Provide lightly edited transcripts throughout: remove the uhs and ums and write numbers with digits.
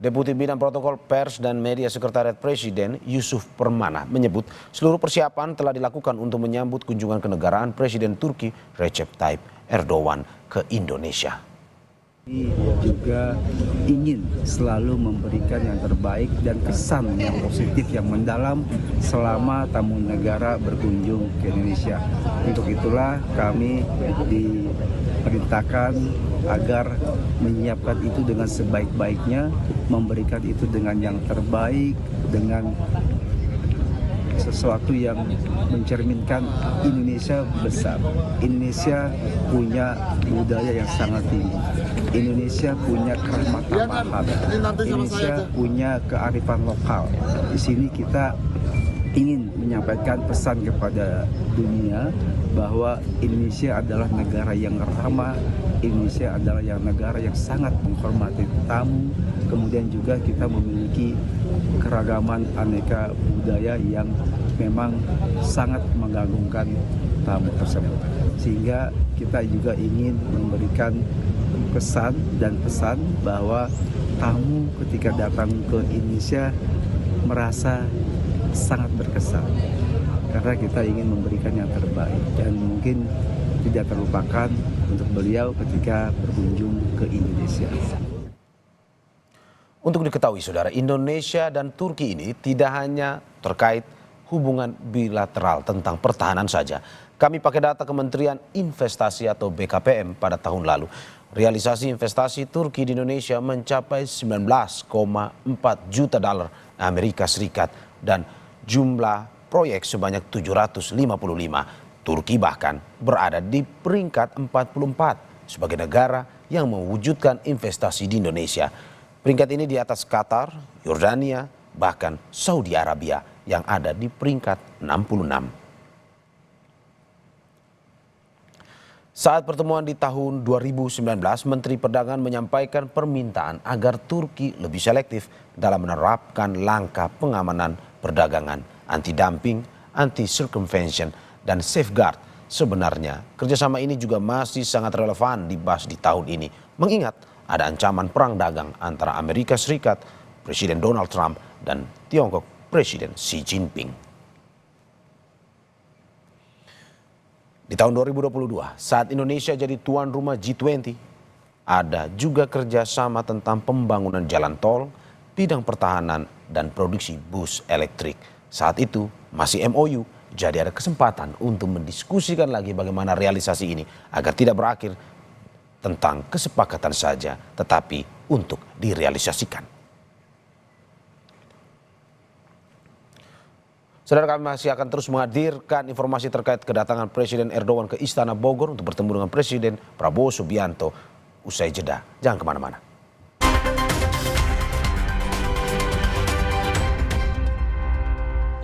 Deputi Bidang Protokol Pers dan Media Sekretariat Presiden Yusuf Permana menyebut seluruh persiapan telah dilakukan untuk menyambut kunjungan kenegaraan Presiden Turki Recep Tayyip Erdogan ke Indonesia. Juga ingin selalu memberikan yang terbaik dan kesan yang positif yang mendalam selama tamu negara berkunjung ke Indonesia. Untuk itulah kami diperintahkan agar menyiapkan itu dengan sebaik-baiknya, memberikan itu dengan yang terbaik, dengan sesuatu yang mencerminkan Indonesia besar. Indonesia punya budaya yang sangat tinggi. Indonesia punya keramat tamahan. Indonesia punya kearifan lokal. Di sini kita ingin menyampaikan pesan kepada dunia bahwa Indonesia adalah negara yang ramah, Indonesia adalah negara yang sangat menghormati tamu, kemudian juga kita memiliki keragaman aneka budaya yang memang sangat mengagumkan tamu tersebut. Sehingga kita juga ingin memberikan kesan dan pesan bahwa tamu ketika datang ke Indonesia merasa sangat berkesan. Karena kita ingin memberikan yang terbaik dan mungkin tidak terlupakan untuk beliau ketika berkunjung ke Indonesia. Untuk diketahui saudara, Indonesia dan Turki ini tidak hanya terkait hubungan bilateral tentang pertahanan saja. Kami pakai data Kementerian Investasi atau BKPM pada tahun lalu. Realisasi investasi Turki di Indonesia mencapai 19,4 juta dolar Amerika Serikat dan jumlah proyek sebanyak 755. Turki bahkan berada di peringkat 44 sebagai negara yang mewujudkan investasi di Indonesia. Peringkat ini di atas Qatar, Yordania, bahkan Saudi Arabia yang ada di peringkat 66. Saat pertemuan di tahun 2019, Menteri Perdagangan menyampaikan permintaan agar Turki lebih selektif dalam menerapkan langkah pengamanan perdagangan, anti-dumping, anti-circumvention, dan safeguard. Sebenarnya, kerjasama ini juga masih sangat relevan dibahas di tahun ini, mengingat ada ancaman perang dagang antara Amerika Serikat, Presiden Donald Trump, dan Tiongkok, Presiden Xi Jinping. Di tahun 2022, saat Indonesia jadi tuan rumah G20, ada juga kerjasama tentang pembangunan jalan tol, bidang pertahanan, dan produksi bus elektrik. Saat itu masih MOU, jadi ada kesempatan untuk mendiskusikan lagi bagaimana realisasi ini agar tidak berakhir tentang kesepakatan saja, tetapi untuk direalisasikan. Saudara, kami masih akan terus menghadirkan informasi terkait kedatangan Presiden Erdogan ke Istana Bogor untuk bertemu dengan Presiden Prabowo Subianto usai jeda. Jangan kemana-mana.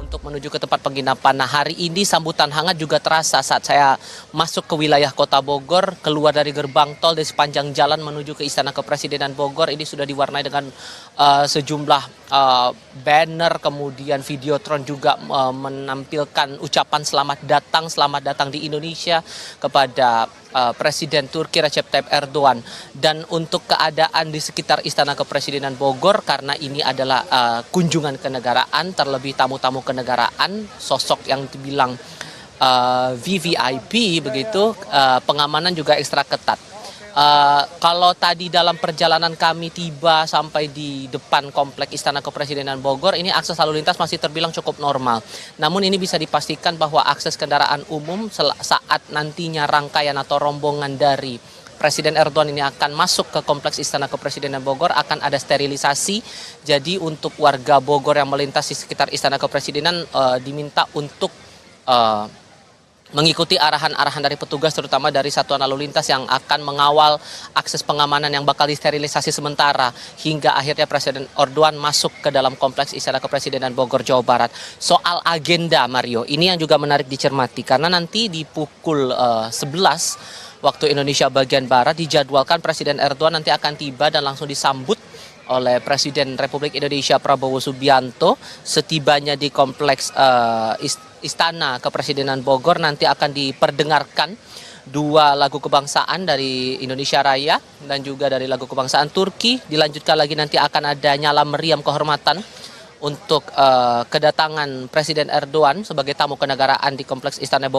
Untuk menuju ke tempat penginapan. Nah, hari ini sambutan hangat juga terasa saat saya masuk ke wilayah Kota Bogor, keluar dari gerbang tol di sepanjang jalan menuju ke Istana Kepresidenan Bogor. Ini sudah diwarnai dengan sejumlah banner, kemudian videotron juga menampilkan ucapan selamat datang di Indonesia kepada Presiden Turki Recep Tayyip Erdogan. Dan untuk keadaan di sekitar Istana Kepresidenan Bogor, karena ini adalah kunjungan kenegaraan, terlebih tamu-tamu kenegaraan, sosok yang dibilang VVIP begitu, pengamanan juga ekstra ketat. Kalau tadi dalam perjalanan kami tiba sampai di depan komplek Istana Kepresidenan Bogor, ini akses lalu lintas masih terbilang cukup normal. Namun ini bisa dipastikan bahwa akses kendaraan umum saat nantinya rangkaian atau rombongan dari Presiden Erdogan ini akan masuk ke kompleks Istana Kepresidenan Bogor akan ada sterilisasi. Jadi untuk warga Bogor yang melintas di sekitar Istana Kepresidenan diminta untuk mengikuti arahan-arahan dari petugas, terutama dari Satuan Lalu Lintas yang akan mengawal akses pengamanan yang bakal disterilisasi sementara hingga akhirnya Presiden Erdogan masuk ke dalam kompleks Istana Kepresidenan Bogor, Jawa Barat. Soal agenda, Mario, ini yang juga menarik dicermati karena nanti di pukul 11 waktu Indonesia bagian Barat dijadwalkan Presiden Erdogan nanti akan tiba dan langsung disambut oleh Presiden Republik Indonesia Prabowo Subianto. Setibanya di kompleks Istana Kepresidenan Bogor nanti akan diperdengarkan 2 lagu kebangsaan dari Indonesia Raya dan juga dari lagu kebangsaan Turki. Dilanjutkan lagi nanti akan ada nyala meriam kehormatan untuk kedatangan Presiden Erdogan sebagai tamu kenegaraan di kompleks Istana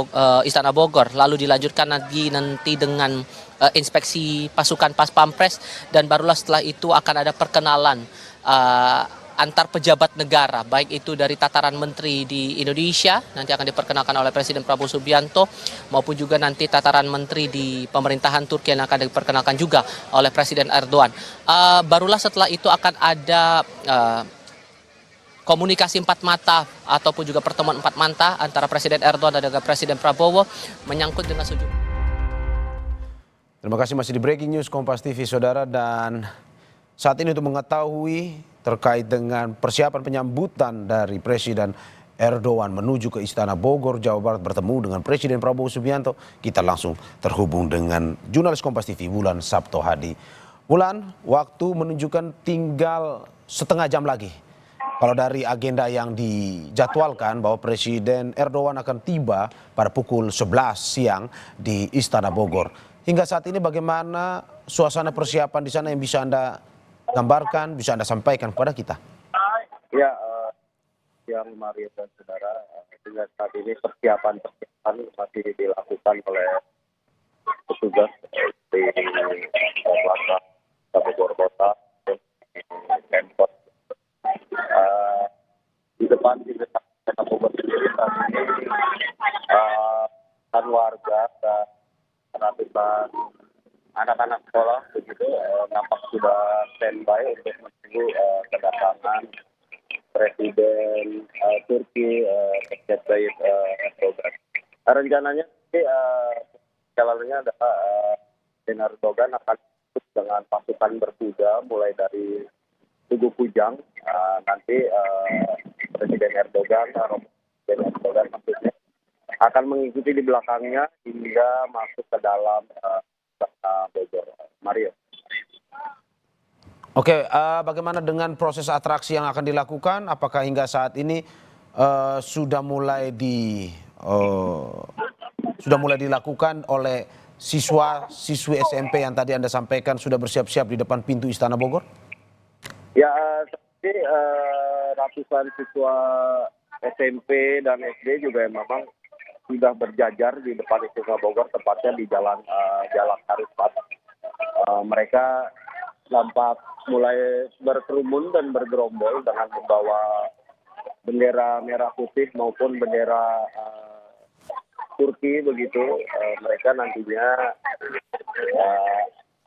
Bogor. Lalu dilanjutkan nanti dengan inspeksi pasukan Pas Pampres, dan barulah setelah itu akan ada perkenalan antar pejabat negara, baik itu dari tataran menteri di Indonesia, nanti akan diperkenalkan oleh Presiden Prabowo Subianto, maupun juga nanti tataran menteri di pemerintahan Turki yang akan diperkenalkan juga oleh Presiden Erdogan. Barulah setelah itu akan ada komunikasi empat mata ataupun juga pertemuan empat mata antara Presiden Erdogan dan juga Presiden Prabowo menyangkut dengan sejumlah. Terima kasih, masih di Breaking News Kompas TV, saudara. Dan saat ini untuk mengetahui terkait dengan persiapan penyambutan dari Presiden Erdogan menuju ke Istana Bogor, Jawa Barat bertemu dengan Presiden Prabowo Subianto, kita langsung terhubung dengan jurnalis Kompas TV Wulan Sabto Hadi. Wulan, waktu menunjukkan tinggal setengah jam lagi. Kalau dari agenda yang dijadwalkan bahwa Presiden Erdogan akan tiba pada pukul 11 siang di Istana Bogor. Hingga saat ini bagaimana suasana persiapan di sana yang bisa Anda gambarkan, bisa Anda sampaikan kepada kita? Ya, yang Mario dan saudara, hingga saat ini persiapan masih dilakukan oleh petugas di Lantas Bogor Kota, Pemkot. Di depan di Istana Bogor sendiri saat ini warga dan ratusan anak-anak sekolah begitu nampak sudah standby untuk menunggu kedatangan Presiden Turki Recep Tayyip Erdogan. Rencananya jalannya adalah Presiden Erdogan akan ikut dengan pasukan berkuda mulai dari Tugu Kujang. Nanti Presiden Erdogan maksudnya akan mengikuti di belakangnya hingga masuk ke dalam Bogor. Mario. Oke, bagaimana dengan proses atraksi yang akan dilakukan? Apakah hingga saat ini sudah mulai dilakukan oleh siswi SMP yang tadi Anda sampaikan sudah bersiap-siap di depan pintu Istana Bogor? Ya, seperti ratusan siswa SMP dan SD juga memang sudah berjajar di depan Istana Bogor, tepatnya di Jalan Harifat. Mereka nampak mulai berkerumun dan bergerombol dengan membawa bendera merah putih maupun bendera Turki begitu. Mereka nantinya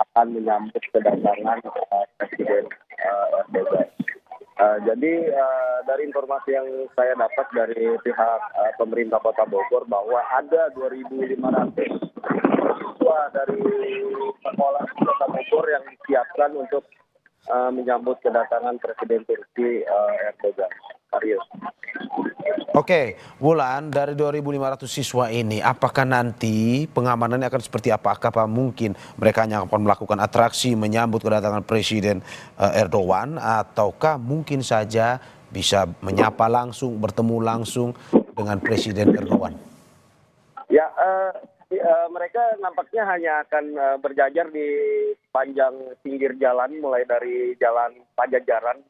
akan menyambut kedatangan Presiden Erdogan. Jadi dari informasi yang saya dapat dari pihak pemerintah Kota Bogor bahwa ada 2.500 siswa dari sekolah Kota Bogor yang disiapkan untuk menyambut kedatangan Presiden Turki Erdogan. Mario. Oke, Wulan, dari 2.500 siswa ini, apakah nanti pengamanannya akan seperti apa? Apakah mungkin mereka hanya akan melakukan atraksi menyambut kedatangan Presiden Erdogan, ataukah mungkin saja bisa menyapa langsung, bertemu langsung dengan Presiden Erdogan? Ya, mereka nampaknya hanya akan berjajar di panjang pinggir jalan, mulai dari Jalan Pajajaran,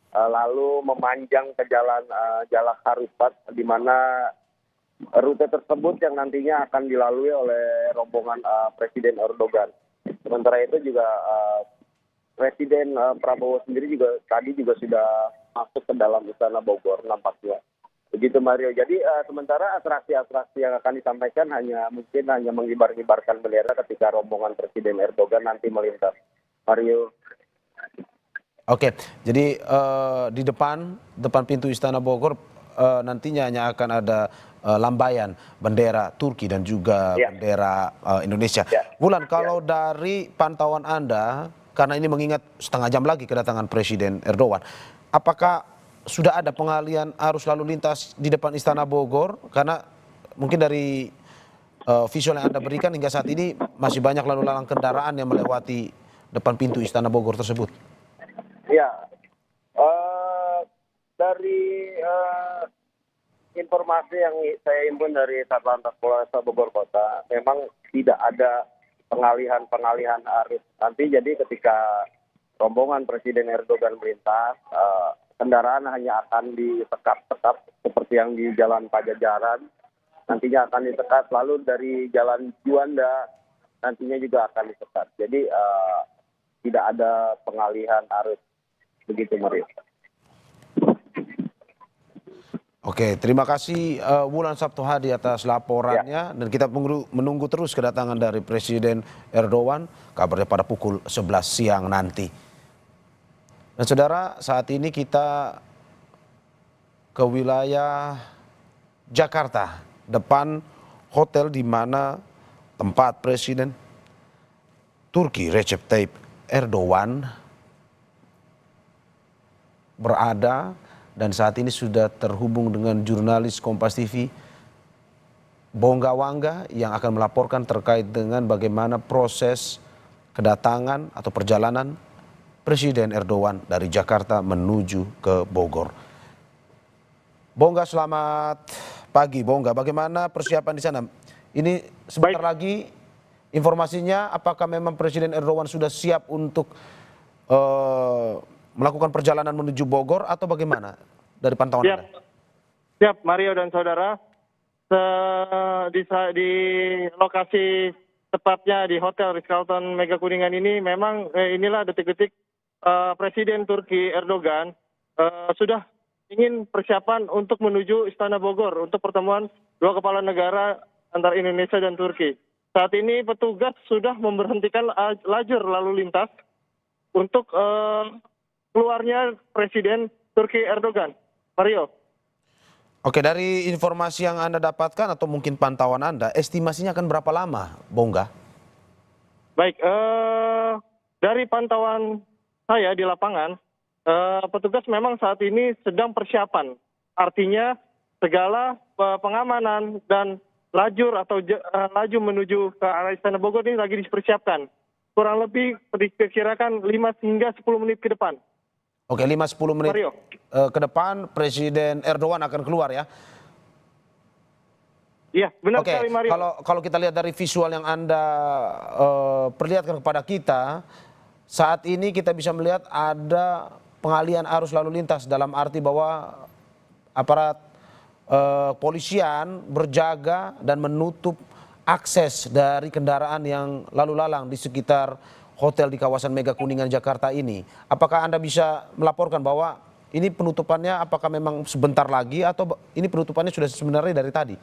lalu memanjang ke Jalan Harifat, di mana rute tersebut yang nantinya akan dilalui oleh rombongan Presiden Erdogan. Sementara itu juga Presiden Prabowo sendiri tadi juga sudah masuk ke dalam Istana Bogor nampaknya. Begitu Mario. Jadi sementara atraksi-atraksi yang akan disampaikan mungkin hanya mengibar-ibarkan bendera ketika rombongan Presiden Erdogan nanti melintas. Mario. Oke, jadi di depan pintu Istana Bogor nantinya hanya akan ada lambaian bendera Turki dan juga bendera Indonesia. Wulan, kalau dari pantauan Anda, karena ini mengingat setengah jam lagi kedatangan Presiden Erdogan, apakah sudah ada pengalian arus lalu lintas di depan Istana Bogor? Karena mungkin dari visual yang Anda berikan hingga saat ini masih banyak lalu lalang kendaraan yang melewati depan pintu Istana Bogor tersebut. Ya, dari informasi yang saya himpun dari Satlantas Polres Bogor Kota, memang tidak ada pengalihan arus. Nanti jadi ketika rombongan Presiden Erdogan melintas, kendaraan hanya akan disekat-sekat seperti yang di Jalan Pajajaran. Nantinya akan disekat, lalu dari Jalan Juanda nantinya juga akan disekat. Jadi tidak ada pengalihan arus. Begitu, Mario. Oke, terima kasih Wulan Sabtu Hadi atas laporannya dan kita menunggu terus kedatangan dari Presiden Erdogan, kabarnya pada pukul 11 siang nanti. Dan saudara, saat ini kita ke wilayah Jakarta, depan hotel di mana tempat Presiden Turki Recep Tayyip Erdogan berada. Dan saat ini sudah terhubung dengan jurnalis Kompas TV Bongga Wangga yang akan melaporkan terkait dengan bagaimana proses kedatangan atau perjalanan Presiden Erdogan dari Jakarta menuju ke Bogor. Bongga, selamat pagi Bongga. Bagaimana persiapan di sana? Ini sebentar lagi informasinya, apakah memang Presiden Erdogan sudah siap untuk melakukan perjalanan menuju Bogor atau bagaimana dari pantauan Anda? Siap, Mario dan saudara. Di lokasi tepatnya di Hotel Ritz-Carlton Mega Kuningan ini memang inilah detik-detik Presiden Turki Erdogan sudah ingin persiapan untuk menuju Istana Bogor untuk pertemuan dua kepala negara antara Indonesia dan Turki. Saat ini petugas sudah memberhentikan lajur lalu lintas untuk keluarnya Presiden Turki Erdogan. Mario. Oke, dari informasi yang Anda dapatkan atau mungkin pantauan Anda, estimasinya akan berapa lama, Bongga? Baik, dari pantauan saya di lapangan, petugas memang saat ini sedang persiapan. Artinya segala pengamanan dan lajur atau laju menuju ke arah Istana Bogor ini lagi dipersiapkan. Kurang lebih diperkirakan 5 hingga 10 menit ke depan. Oke, 5-10 menit Mario. Ke depan Presiden Erdogan akan keluar ya? Iya, benar Oke, sekali Mario. kalau kita lihat dari visual yang Anda perlihatkan kepada kita, saat ini kita bisa melihat ada pengalihan arus lalu lintas dalam arti bahwa aparat polisian berjaga dan menutup akses dari kendaraan yang lalu lalang di sekitar hotel di kawasan Mega Kuningan Jakarta ini. Apakah Anda bisa melaporkan bahwa ini penutupannya apakah memang sebentar lagi atau ini penutupannya sudah sebenarnya dari tadi?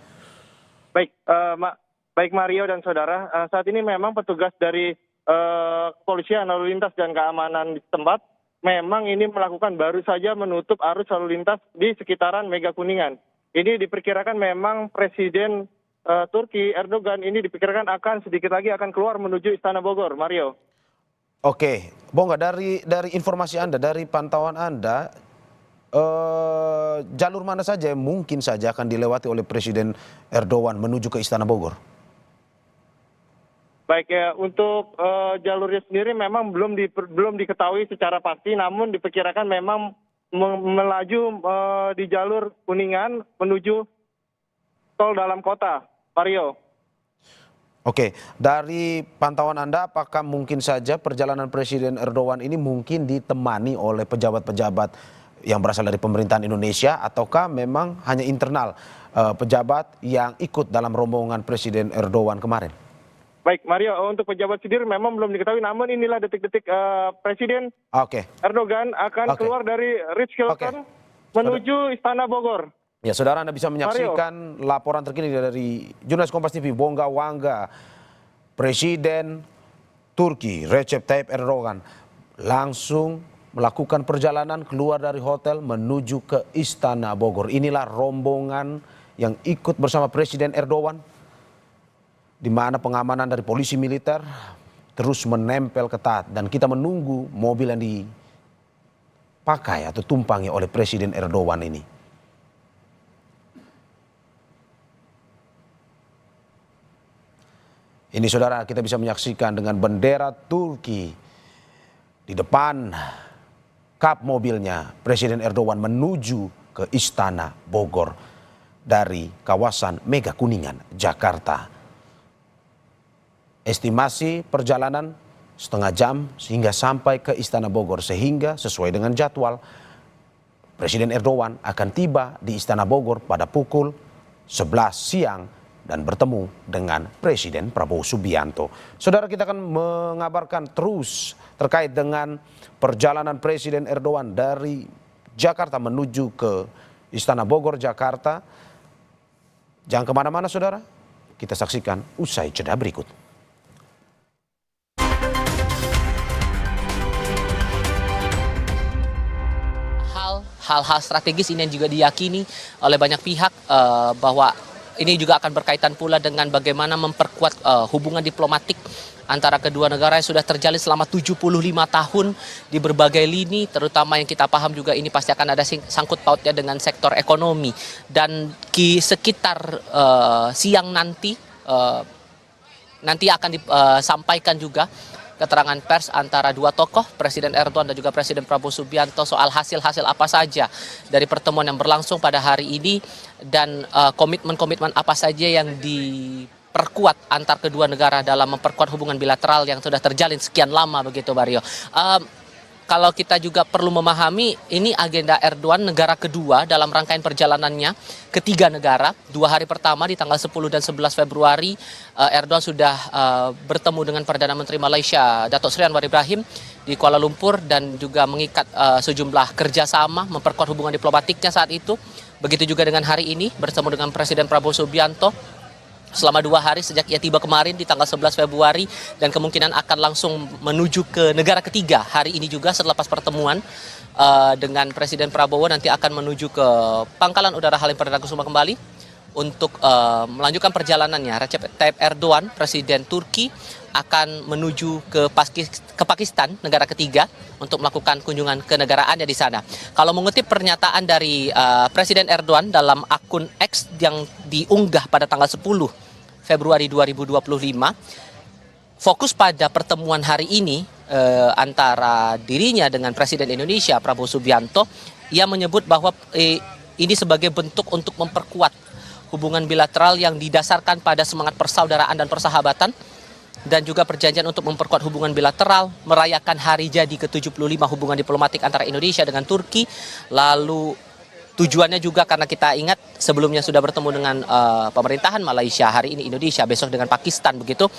Baik, baik Mario dan saudara, saat ini memang petugas dari kepolisian lalu lintas dan keamanan di tempat memang ini melakukan baru saja menutup arus lalu lintas di sekitaran Mega Kuningan. Ini diperkirakan memang Presiden Turki Erdogan ini diperkirakan akan sedikit lagi akan keluar menuju Istana Bogor, Mario. Oke, Bongga, dari informasi Anda, dari pantauan Anda, jalur mana saja yang mungkin saja akan dilewati oleh Presiden Erdogan menuju ke Istana Bogor? Baik ya, untuk jalurnya sendiri memang belum diketahui secara pasti, namun diperkirakan memang melaju di jalur Kuningan menuju tol dalam kota, Mario. Oke, dari pantauan Anda apakah mungkin saja perjalanan Presiden Erdogan ini mungkin ditemani oleh pejabat-pejabat yang berasal dari pemerintahan Indonesia ataukah memang hanya internal pejabat yang ikut dalam rombongan Presiden Erdogan kemarin? Baik Mario, untuk pejabat sendiri memang belum diketahui, namun inilah detik-detik Presiden Erdogan akan keluar dari Ritz-Carlton menuju Istana Bogor. Ya, saudara, Anda bisa menyaksikan laporan terkini dari jurnalis Kompas TV Bongga Wangga. Presiden Turki Recep Tayyip Erdogan langsung melakukan perjalanan keluar dari hotel menuju ke Istana Bogor. Inilah rombongan yang ikut bersama Presiden Erdogan, di mana pengamanan dari polisi militer terus menempel ketat dan kita menunggu mobil yang dipakai atau tumpangi oleh Presiden Erdogan ini. Ini saudara, kita bisa menyaksikan dengan bendera Turki di depan kap mobilnya Presiden Erdogan menuju ke Istana Bogor. dari kawasan Mega Kuningan, Jakarta. Estimasi perjalanan setengah jam sehingga sampai ke Istana Bogor, sehingga sesuai dengan jadwal Presiden Erdogan akan tiba di Istana Bogor pada pukul 11 siang dan bertemu dengan Presiden Prabowo Subianto. Saudara, kita akan mengabarkan terus terkait dengan perjalanan Presiden Erdogan dari Jakarta menuju ke Istana Bogor, Jakarta. Jangan kemana-mana saudara, kita saksikan usai jeda berikut. Hal-hal strategis ini yang juga diyakini oleh banyak pihak bahwa ini juga akan berkaitan pula dengan bagaimana memperkuat hubungan diplomatik antara kedua negara yang sudah terjalin selama 75 tahun di berbagai lini, terutama yang kita paham juga ini pasti akan ada sangkut pautnya dengan sektor ekonomi. Dan di sekitar siang nanti akan disampaikan juga keterangan pers antara dua tokoh, Presiden Erdogan dan juga Presiden Prabowo Subianto, soal hasil-hasil apa saja dari pertemuan yang berlangsung pada hari ini dan komitmen-komitmen apa saja yang diperkuat antar kedua negara dalam memperkuat hubungan bilateral yang sudah terjalin sekian lama begitu, Mario. Kalau kita juga perlu memahami, ini agenda Erdogan negara kedua dalam rangkaian perjalanannya ketiga negara. 2 hari pertama di tanggal 10 dan 11 Februari, Erdogan sudah bertemu dengan Perdana Menteri Malaysia, Datuk Seri Anwar Ibrahim di Kuala Lumpur dan juga mengikat sejumlah kerjasama, memperkuat hubungan diplomatiknya saat itu. Begitu juga dengan hari ini bertemu dengan Presiden Prabowo Subianto selama 2 hari sejak ia tiba kemarin di tanggal 11 Februari dan kemungkinan akan langsung menuju ke negara ketiga hari ini juga setelah pas pertemuan dengan Presiden Prabowo nanti akan menuju ke Pangkalan Udara Halim Perdana Kusuma kembali untuk melanjutkan perjalanannya. Recep Tayyip Erdogan, Presiden Turki, akan menuju ke Pakistan, negara ketiga, untuk melakukan kunjungan kenegaraannya di sana. Kalau mengutip pernyataan dari Presiden Erdogan dalam akun X yang diunggah pada tanggal 10 Februari 2025, fokus pada pertemuan hari ini antara dirinya dengan Presiden Indonesia Prabowo Subianto. Ia menyebut bahwa ini sebagai bentuk untuk memperkuat hubungan bilateral yang didasarkan pada semangat persaudaraan dan persahabatan dan juga perjanjian untuk memperkuat hubungan bilateral, merayakan hari jadi ke-75 hubungan diplomatik antara Indonesia dengan Turki. Lalu tujuannya juga karena kita ingat sebelumnya sudah bertemu dengan pemerintahan Malaysia, hari ini Indonesia, besok dengan Pakistan begitu.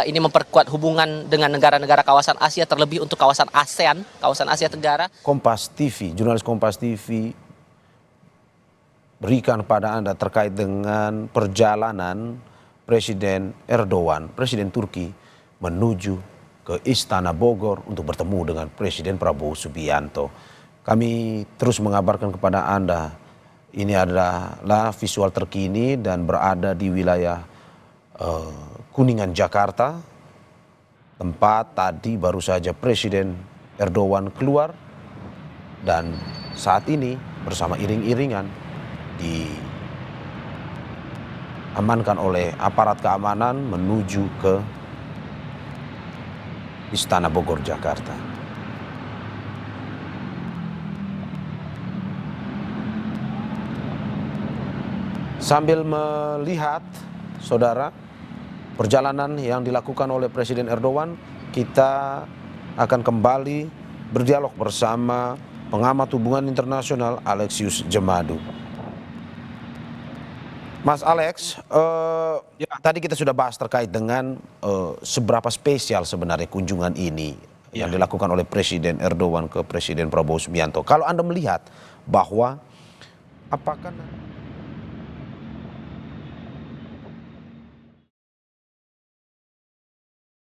Ini memperkuat hubungan dengan negara-negara kawasan Asia, terlebih untuk kawasan ASEAN, kawasan Asia Tenggara. Kompas TV, jurnalis Kompas TV berikan pada Anda terkait dengan perjalanan Presiden Erdogan, Presiden Turki, menuju ke Istana Bogor untuk bertemu dengan Presiden Prabowo Subianto. Kami terus mengabarkan kepada Anda, ini adalah visual terkini dan berada di wilayah Kuningan, Jakarta, tempat tadi baru saja Presiden Erdogan keluar dan saat ini bersama iring-iringan diamankan oleh aparat keamanan menuju ke Istana Bogor, Jakarta. Sambil melihat, saudara, perjalanan yang dilakukan oleh Presiden Erdogan, kita akan kembali berdialog bersama pengamat hubungan internasional Alexius Jemadu. Mas Alex, tadi kita sudah bahas terkait dengan seberapa spesial sebenarnya kunjungan ini yang dilakukan oleh Presiden Erdogan ke Presiden Prabowo Subianto. Kalau Anda melihat bahwa apakah